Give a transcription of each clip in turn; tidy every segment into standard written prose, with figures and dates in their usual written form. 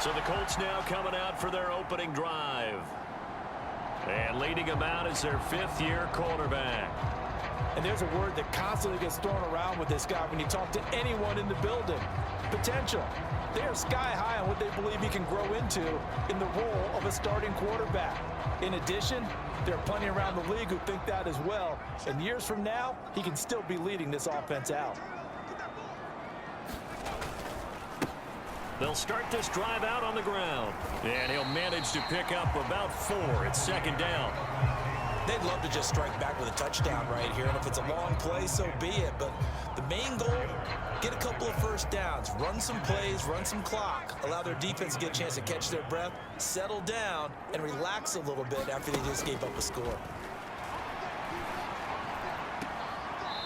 So the Colts now coming out for their opening drive. And leading them out is their fifth-year quarterback. And there's a word that constantly gets thrown around with this guy when you talk to anyone in the building. Potential. They are sky high on what they believe he can grow into in the role of a starting quarterback. In addition, there are plenty around the league who think that as well. And years from now, he can still be leading this offense out. They'll start this drive out on the ground. And he'll manage to pick up about 4. It's second down. They'd love to just strike back with a touchdown right here. And if it's a long play, so be it. But the main goal, get a couple of first downs, run some plays, run some clock, allow their defense to get a chance to catch their breath, settle down, and relax a little bit after they just gave up a score.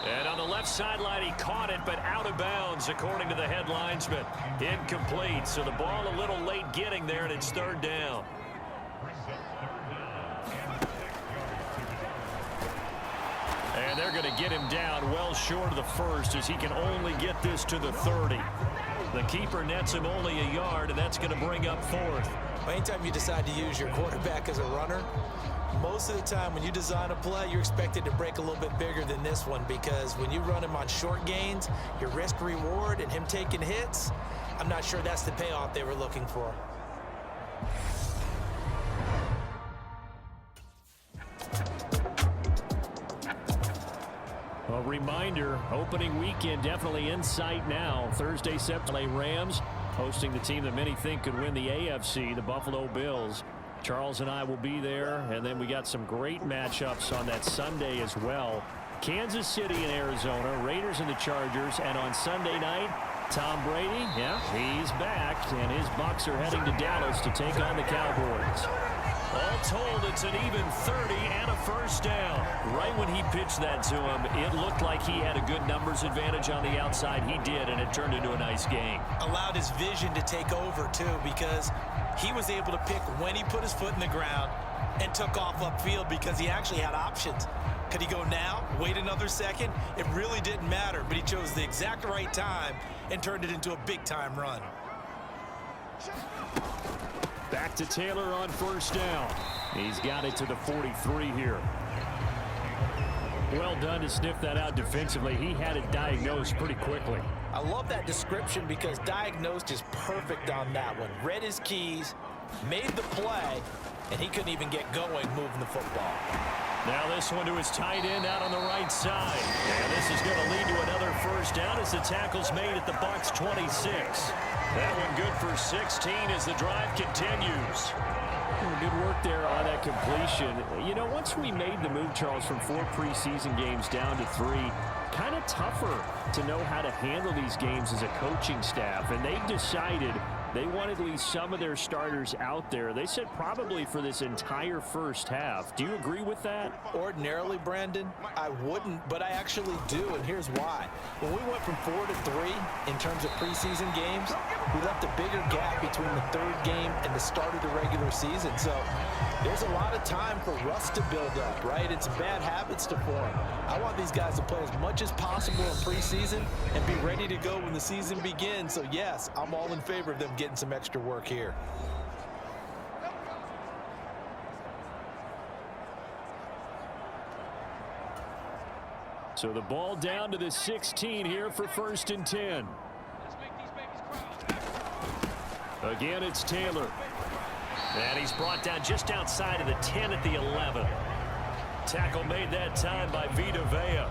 And on the left sideline, he caught it, but out of bounds, according to the head linesman. Incomplete, so the ball a little late getting there, and it's third down. And they're going to get him down well short of the first, as he can only get this to the 30. The keeper nets him only a yard, and that's going to bring up fourth. Anytime you decide to use your quarterback as a runner, most of the time when you design a play, you're expected to break a little bit bigger than this one, because when you run him on short gains, your risk-reward and him taking hits, I'm not sure that's the payoff they were looking for. A reminder, opening weekend definitely in sight now. Thursday, September, Rams hosting the team that many think could win the AFC, the Buffalo Bills. Charles and I will be there, and then we got some great matchups on that Sunday as well. Kansas City and Arizona, Raiders and the Chargers, and on Sunday night, Tom Brady, yeah, he's back, and his Bucs are heading to Dallas to take on the Cowboys. All told, it's an even 30 and a first down. Right when he pitched that to him, it looked like he had a good numbers advantage on the outside. He did, and it turned into a nice game. Allowed his vision to take over, too, because he was able to pick when he put his foot in the ground and took off upfield because he actually had options. Could he go now, wait another second? It really didn't matter, but he chose the exact right time and turned it into a big-time run. Back to Taylor on first down. He's got it to the 43 here. Well done to sniff that out defensively. He had it diagnosed pretty quickly. I love that description because diagnosed is perfect on that one. Read his keys, made the play, and he couldn't even get going moving the football. Now this one to his tight end out on the right side. And this is going to lead to another first down as the tackle's made at the Bucs 26. That one good for 16 as the drive continues. Good work there on that completion. You know, once we made the move, Charles, from 4 preseason games down to 3, kind of tougher to know how to handle these games as a coaching staff. And they decided they wanted at least some of their starters out there. They said probably for this entire first half. Do you agree with that? Ordinarily, Brandon, I wouldn't, but I actually do, and here's why. When we went from 4 to 3 in terms of preseason games, we left a bigger gap between the third game and the start of the regular season. So there's a lot of time for rust to build up, right? It's bad habits to form. I want these guys to play as much as possible in preseason and be ready to go when the season begins. So, yes, I'm all in favor of them getting some extra work here. So the ball down to the 16 here for first and 10. Again, it's Taylor. And he's brought down just outside of the 10 at the 11. Tackle made that time by Vita Vea.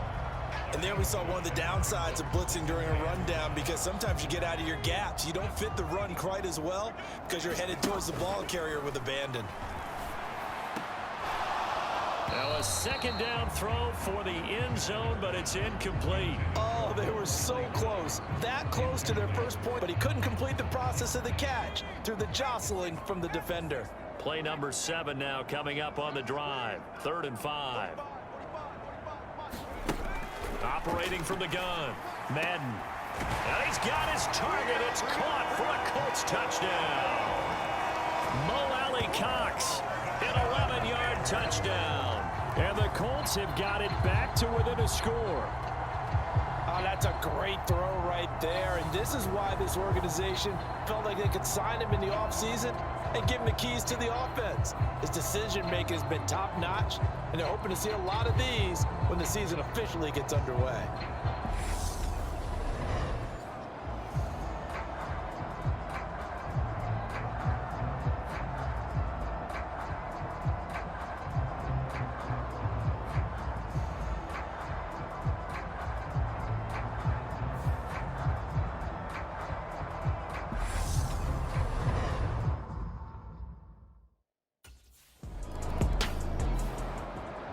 And there we saw one of the downsides of blitzing during a rundown, because sometimes you get out of your gaps. You don't fit the run quite as well because you're headed towards the ball carrier with abandon. Now a second down throw for the end zone, but it's incomplete. Oh, they were so close. That close to their first point, but he couldn't complete the process of the catch through the jostling from the defender. Play number 7 now coming up on the drive. 3rd and 5. Operating from the gun, Madden. And he's got his target. It's caught for a Colts touchdown. Mo Alley Cox, an 11-yard touchdown. And the Colts have got it back to within a score. I Oh, that's a great throw right there. And this is why this organization felt like they could sign him in the offseason and give him the keys to the offense. His decision-making has been top-notch, and they're hoping to see a lot of these when the season officially gets underway.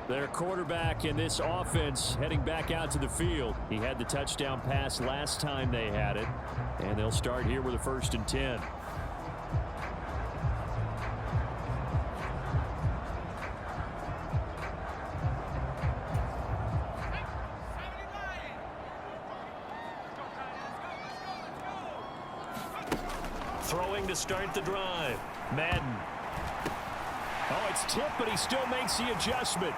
Their quarterback in this offense heading back out to the field. He had the touchdown pass last time they had it. And they'll start here with a 1st and 10. Throwing to start the drive. Madden. Oh, it's tipped, but he still makes the adjustment.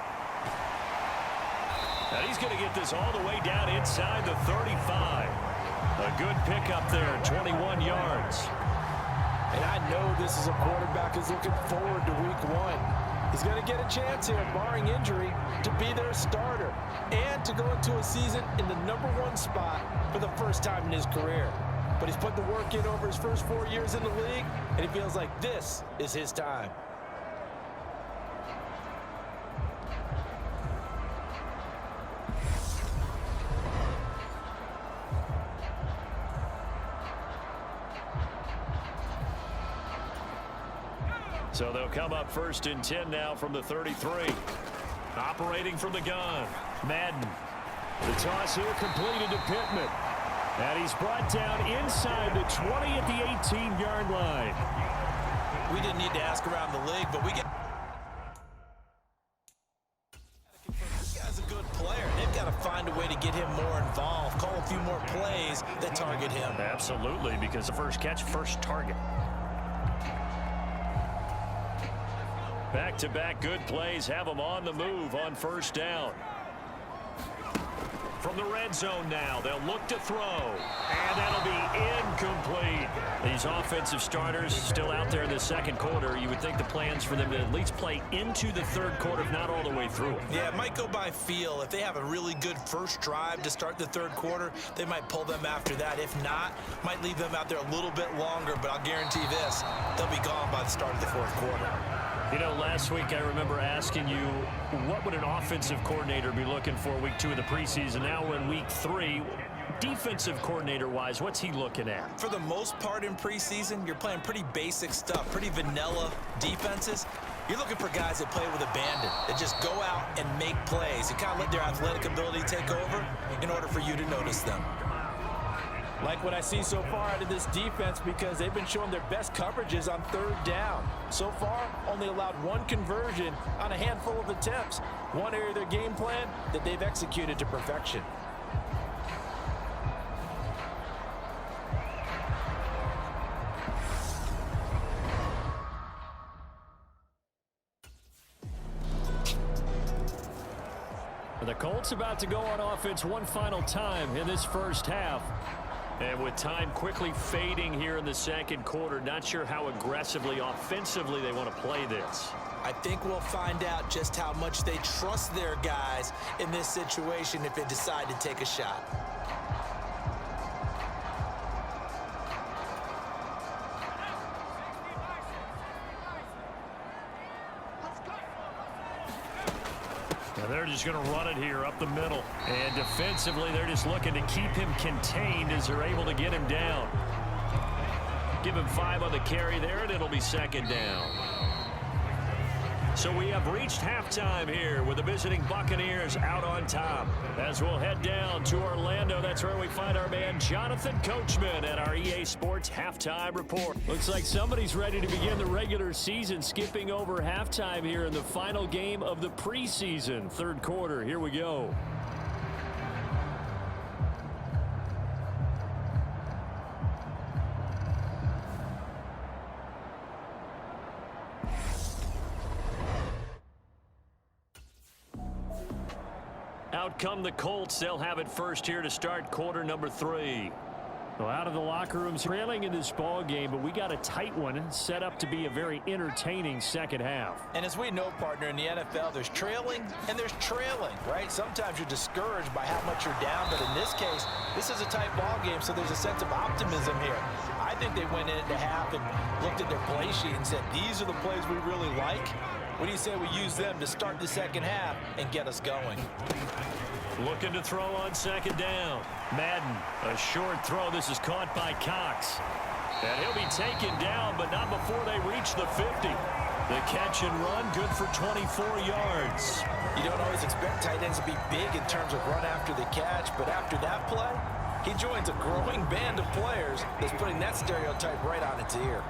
And he's going to get this all the way down inside the 35. A good pickup there, 21 yards. And I know this is a quarterback who's looking forward to week 1. He's going to get a chance here, barring injury, to be their starter and to go into a season in the #1 spot for the first time in his career. But he's put the work in over his first 4 years in the league, and he feels like this is his time. So they'll come up 1st and 10 now from the 33. Operating from the gun. Madden. The toss here completed to Pittman. And he's brought down inside the 20 at the 18-yard line. We didn't need to ask around the league, but we get... This guy's a good player. They've got to find a way to get him more involved, call a few more plays that target him. Absolutely, because the first catch, first target. Back-to-back good plays have them on the move on 1st down. From the red zone now, they'll look to throw. And that'll be incomplete. These offensive starters still out there in the 2nd quarter. You would think the plans for them to at least play into the 3rd quarter, if not all the way through. Yeah, it might go by feel. If they have a really good first drive to start the 3rd quarter, they might pull them after that. If not, might leave them out there a little bit longer, but I'll guarantee this, they'll be gone by the start of the 4th quarter. You know, last week I remember asking you, what would an offensive coordinator be looking for week 2 of the preseason? Now we're in week 3. Defensive coordinator-wise, what's he looking at? For the most part in preseason, you're playing pretty basic stuff, pretty vanilla defenses. You're looking for guys that play with abandon, that just go out and make plays. You kind of let their athletic ability take over in order for you to notice them. Like what I see so far out of this defense, because they've been showing their best coverages on 3rd down. So far, only allowed 1 conversion on a handful of attempts. One area of their game plan that they've executed to perfection. The Colts about to go on offense one final time in this 1st half. And with time quickly fading here in the 2nd quarter, not sure how aggressively, offensively they want to play this. I think we'll find out just how much they trust their guys in this situation if they decide to take a shot. And they're just going to run it here up the middle. And defensively, they're just looking to keep him contained as they're able to get him down. Give him 5 on the carry there, and it'll be 2nd down. So we have reached halftime here with the visiting Buccaneers out on top. As we'll head down to Orlando, that's where we find our man Jonathan Coachman at our EA Sports Halftime Report. Looks like somebody's ready to begin the regular season, skipping over halftime here in the final game of the preseason. 3rd quarter, here we go. Out Out come the Colts. They'll have it first here to start quarter number 3. Well, out of the locker rooms trailing in this ball game, but we got a tight one set up to be a very entertaining second half. And as we know, partner, in the NFL, there's trailing and there's trailing, right? Sometimes you're discouraged by how much you're down, but in this case, this is a tight ball game, so there's a sense of optimism here. I think they went into half and looked at their play sheet and said, these are the plays we really like. What do you say we use them to start the second half and get us going? Looking to throw on second down. Madden, a short throw. This is caught by Cox. And he'll be taken down, but not before they reach the 50. The catch and run, good for 24 yards. You don't always expect tight ends to be big in terms of run after the catch, but after that play, he joins a growing band of players that's putting that stereotype right on its ear.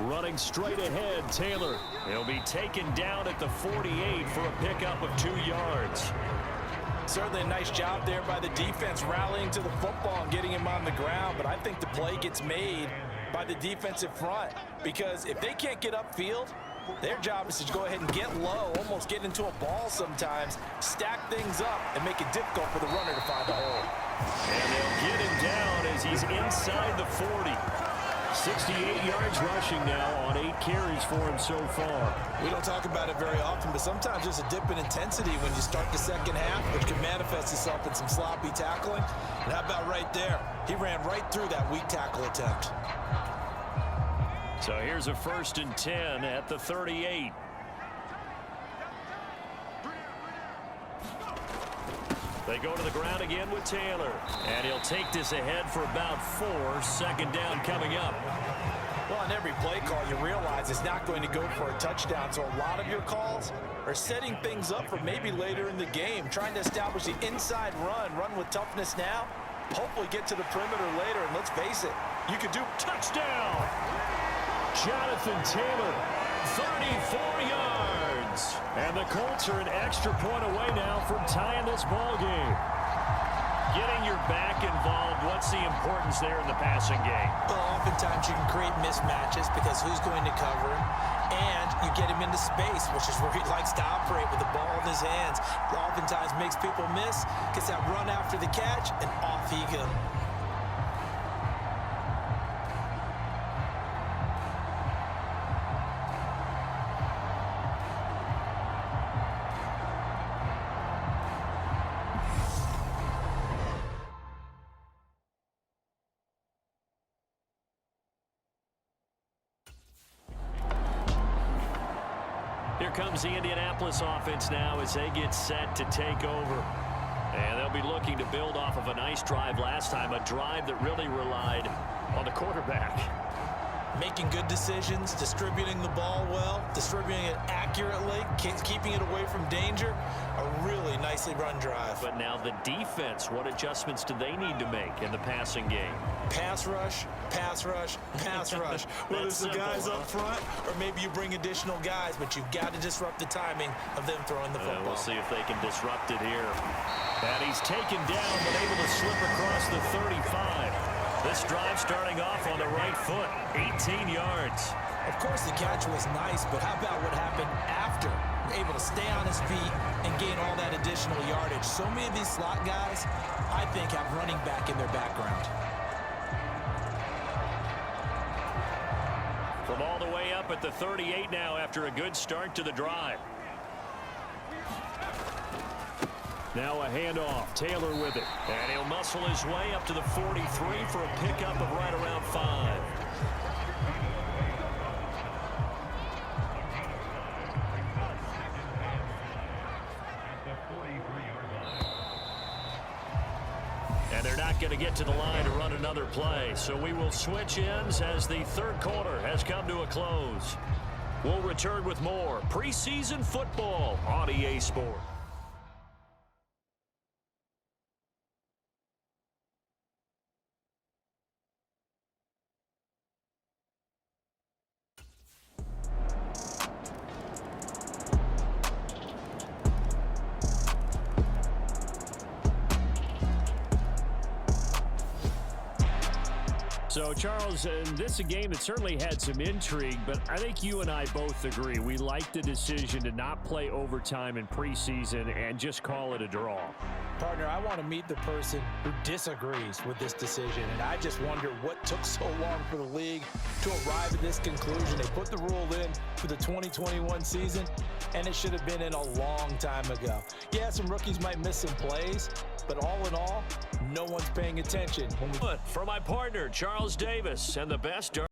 Running straight ahead, Taylor. He'll be taken down at the 48 for a pickup of 2 yards. Certainly a nice job there by the defense rallying to the football and getting him on the ground, but I think the play gets made by the defensive front because if they can't get upfield, their job is to go ahead and get low, almost get into a ball sometimes, stack things up, and make it difficult for the runner to find a hole. And they'll get him down as he's inside the 40. 68 yards rushing now on 8 carries for him so far. We don't talk about it very often, but sometimes there's a dip in intensity when you start the second half, which can manifest itself in some sloppy tackling. And how about right there? He ran right through that weak tackle attempt. So here's a 1st and 10 at the 38. They go to the ground again with Taylor. And he'll take this ahead for about 4. Second down coming up. Well, on every play call, you realize it's not going to go for a touchdown. So a lot of your calls are setting things up for maybe later in the game, trying to establish the inside run with toughness now, hopefully get to the perimeter later. And let's face it, you could do touchdown. Jonathan Taylor, 34 yards. And the Colts are an extra point away now from tying this ball game. Getting your back involved, what's the importance there in the passing game? Well, oftentimes you can create mismatches because who's going to cover him, and you get him into space, which is where he likes to operate with the ball in his hands. Oftentimes makes people miss, gets that run after the catch, and off he goes. Here comes the Indianapolis offense now as they get set to take over. And they'll be looking to build off of a nice drive last time, a drive that really relied on the quarterback. Making good decisions, distributing the ball well, distributing it accurately, keeping it away from danger. A really nicely run drive. But now the defense, what adjustments do they need to make in the passing game? Pass rush, pass rush, pass rush. Whether it's the guys up front or maybe you bring additional guys, but you've got to disrupt the timing of them throwing the football. We'll see if they can disrupt it here. And he's taken down but able to slip across the 35. This drive starting off on the right foot, 18 yards. Of course, the catch was nice, but how about what happened after? Able to stay on his feet and gain all that additional yardage. So many of these slot guys, I think, have running back in their background. From all the way up at the 38 now after a good start to the drive. Now a handoff. Taylor with it. And he'll muscle his way up to the 43 for a pickup of right around 5. And they're not going to get to the line to run another play. So we will switch ends as the third quarter has come to a close. We'll return with more preseason football on EA Sports. So, Charles, this is a game that certainly had some intrigue, but I think you and I both agree. We like the decision to not play overtime in preseason and just call it a draw. Partner, I want to meet the person who disagrees with this decision, and I just wonder what took so long for the league to arrive at this conclusion. They put the rule in for the 2021 season, and it should have been in a long time ago. Yeah, some rookies might miss some plays, but all in all, no one's paying attention. For my partner, Charles Davis, and the best